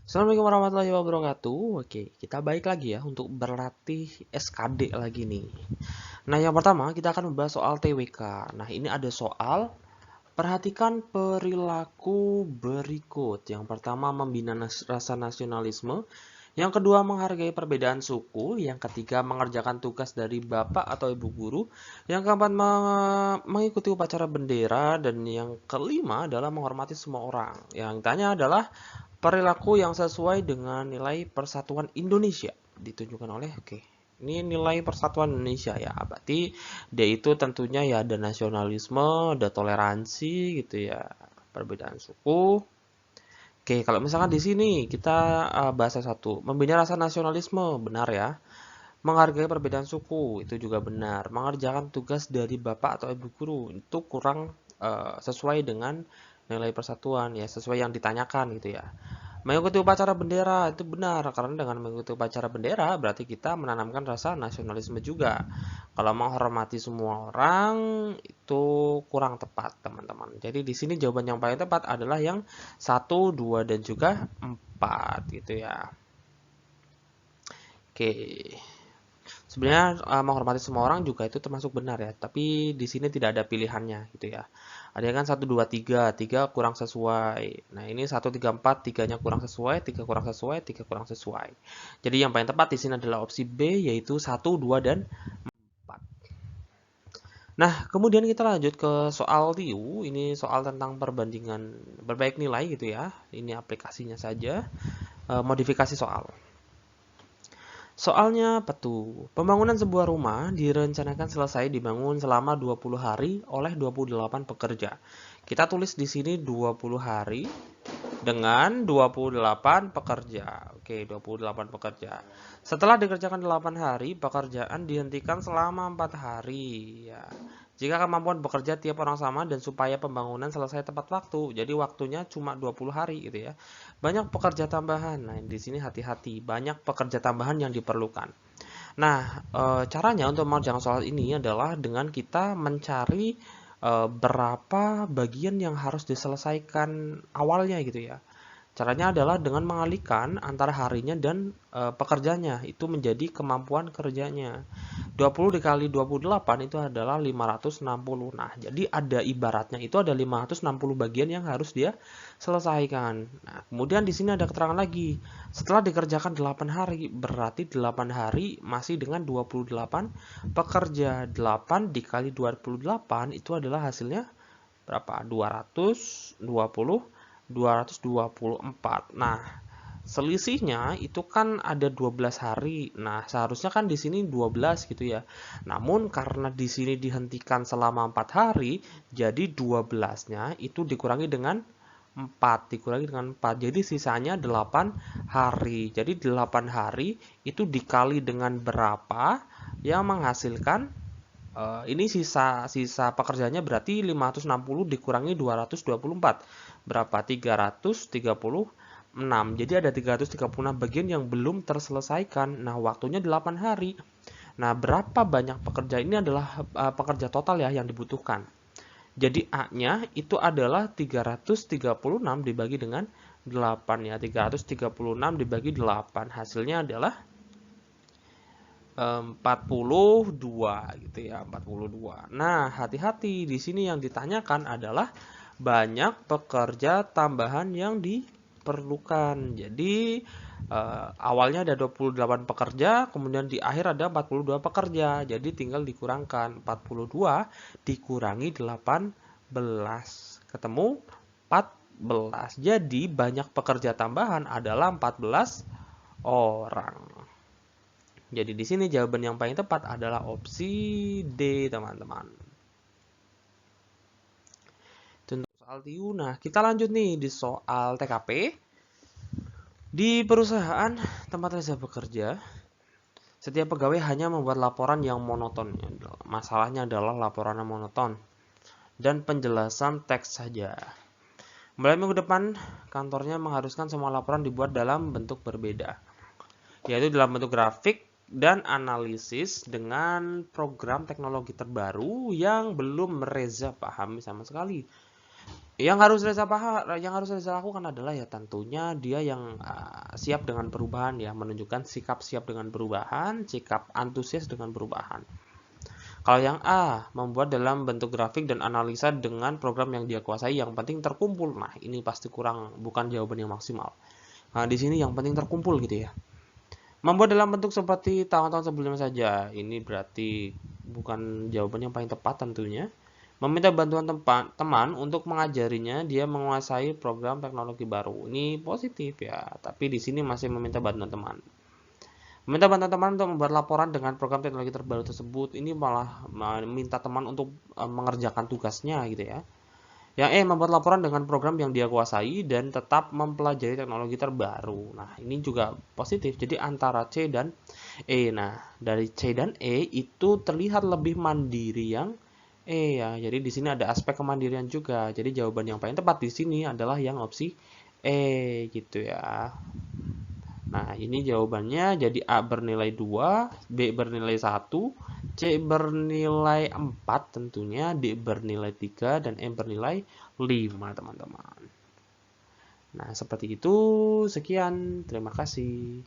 Assalamualaikum warahmatullahi wabarakatuh. Oke, kita balik lagi ya untuk berlatih SKD lagi nih. Nah, yang pertama kita akan membahas soal TWK. Nah, ini ada soal perhatikan perilaku berikut. Yang pertama membina rasa nasionalisme. Yang kedua menghargai perbedaan suku. Yang ketiga mengerjakan tugas dari bapak atau ibu guru. Yang keempat mengikuti upacara bendera. Dan yang kelima adalah menghormati semua orang. Yang tanya adalah perilaku yang sesuai dengan nilai persatuan Indonesia ditunjukkan oleh ini nilai persatuan Indonesia ya. Berarti dia itu tentunya ya ada nasionalisme, ada toleransi gitu ya, perbedaan suku. Oke, kalau misalkan di sini kita bahasa satu, membina rasa nasionalisme, benar ya. Menghargai perbedaan suku, itu juga benar. Mengerjakan tugas dari bapak atau ibu guru, itu kurang sesuai dengan nilai persatuan ya, sesuai yang ditanyakan gitu ya. Mengikuti upacara bendera itu benar, karena dengan mengikuti upacara bendera berarti kita menanamkan rasa nasionalisme juga. Kalau menghormati semua orang itu kurang tepat, teman-teman. Jadi di sini jawaban yang paling tepat adalah yang satu, 2, dan juga 4 gitu ya. Oke. Sebenarnya menghormati semua orang juga itu termasuk benar ya, tapi di sini tidak ada pilihannya gitu ya. Ada kan satu 2 3 3 kurang sesuai. Nah, ini satu 3 4 3-nya kurang sesuai, 3 kurang sesuai, 3 kurang sesuai. Jadi yang paling tepat di sini adalah opsi B yaitu satu 2 dan 4. Nah, kemudian kita lanjut ke soal TIU. Ini soal tentang perbandingan berbaik nilai gitu ya. Ini aplikasinya saja. Modifikasi soal. Soalnya apa tuh? Pembangunan sebuah rumah direncanakan selesai dibangun selama 20 hari oleh 28 pekerja. Kita tulis di sini 20 hari dengan 28 pekerja. Oke, 28 pekerja. Setelah dikerjakan 8 hari, pekerjaan dihentikan selama 4 hari. Ya. Jika kemampuan bekerja tiap orang sama dan supaya pembangunan selesai tepat waktu, jadi waktunya cuma 20 hari gitu ya. Banyak pekerja tambahan. Nah, di sini hati-hati, banyak pekerja tambahan yang diperlukan. Nah, caranya untuk mengerjakan soal ini adalah dengan kita mencari berapa bagian yang harus diselesaikan awalnya gitu ya. Caranya adalah dengan mengalihkan antara harinya dan pekerjanya, itu menjadi kemampuan kerjanya. 20 dikali 28 itu adalah 560. Nah, jadi ada ibaratnya itu ada 560 bagian yang harus dia selesaikan. Nah, kemudian di sini ada keterangan lagi. Setelah dikerjakan 8 hari, berarti 8 hari masih dengan 28 pekerja. 8 dikali 28 itu adalah hasilnya berapa? 224. Nah, selisihnya itu kan ada 12 hari. Nah, seharusnya kan di sini 12 gitu ya. Namun karena di sini dihentikan selama 4 hari, jadi 12-nya itu dikurangi dengan 4, jadi sisanya 8 hari. Jadi 8 hari itu dikali dengan berapa yang menghasilkan ini sisa pekerjaannya berarti 560 dikurangi 224. Berapa? 336. Jadi ada 336 bagian yang belum terselesaikan. Nah, waktunya 8 hari. Nah, berapa banyak pekerja ini adalah pekerja total ya yang dibutuhkan. Jadi A-nya itu adalah 336 dibagi dengan 8 ya. 336 dibagi 8. Hasilnya adalah 42 gitu ya, 42. Nah, hati-hati di sini yang ditanyakan adalah banyak pekerja tambahan yang diperlukan. Jadi awalnya ada 28 pekerja, kemudian di akhir ada 42 pekerja. Jadi tinggal dikurangkan 42 dikurangi 18. Ketemu 14. Jadi banyak pekerja tambahan adalah 14 orang. Jadi di sini jawaban yang paling tepat adalah opsi D, teman-teman. Untuk soal TIU, nah kita lanjut nih di soal TKP. Di perusahaan tempat Reza bekerja, setiap pegawai hanya membuat laporan yang monoton. Masalahnya adalah laporan yang monoton dan penjelasan teks saja. Mulai minggu depan, kantornya mengharuskan semua laporan dibuat dalam bentuk berbeda, yaitu dalam bentuk grafik dan analisis dengan program teknologi terbaru yang belum Reza pahami sama sekali. Yang harus Reza lakukan adalah ya tentunya dia yang siap dengan perubahan ya, menunjukkan sikap siap dengan perubahan, sikap antusias dengan perubahan. Kalau yang A, membuat dalam bentuk grafik dan analisa dengan program yang dia kuasai, yang penting terkumpul. Nah, ini pasti kurang, bukan jawaban yang maksimal. Nah, di sini yang penting terkumpul gitu ya. Membuat dalam bentuk seperti tahun-tahun sebelumnya saja. Ini berarti bukan jawaban yang paling tepat tentunya. Meminta bantuan teman untuk mengajarinya, dia menguasai program teknologi baru. Ini positif ya, tapi di sini masih meminta bantuan teman. Meminta bantuan teman untuk membuat laporan dengan program teknologi terbaru tersebut. Ini malah meminta teman untuk mengerjakan tugasnya gitu ya. Yang E, membuat laporan dengan program yang dia kuasai dan tetap mempelajari teknologi terbaru. Nah, ini juga positif. Jadi antara C dan E. Nah, dari C dan E itu terlihat lebih mandiri yang E ya. Jadi di sini ada aspek kemandirian juga. Jadi jawaban yang paling tepat di sini adalah yang opsi E gitu ya. Nah, ini jawabannya jadi A bernilai 2, B bernilai 1, C bernilai 4 tentunya, D bernilai 3, dan E bernilai 5, teman-teman. Nah, seperti itu. Sekian. Terima kasih.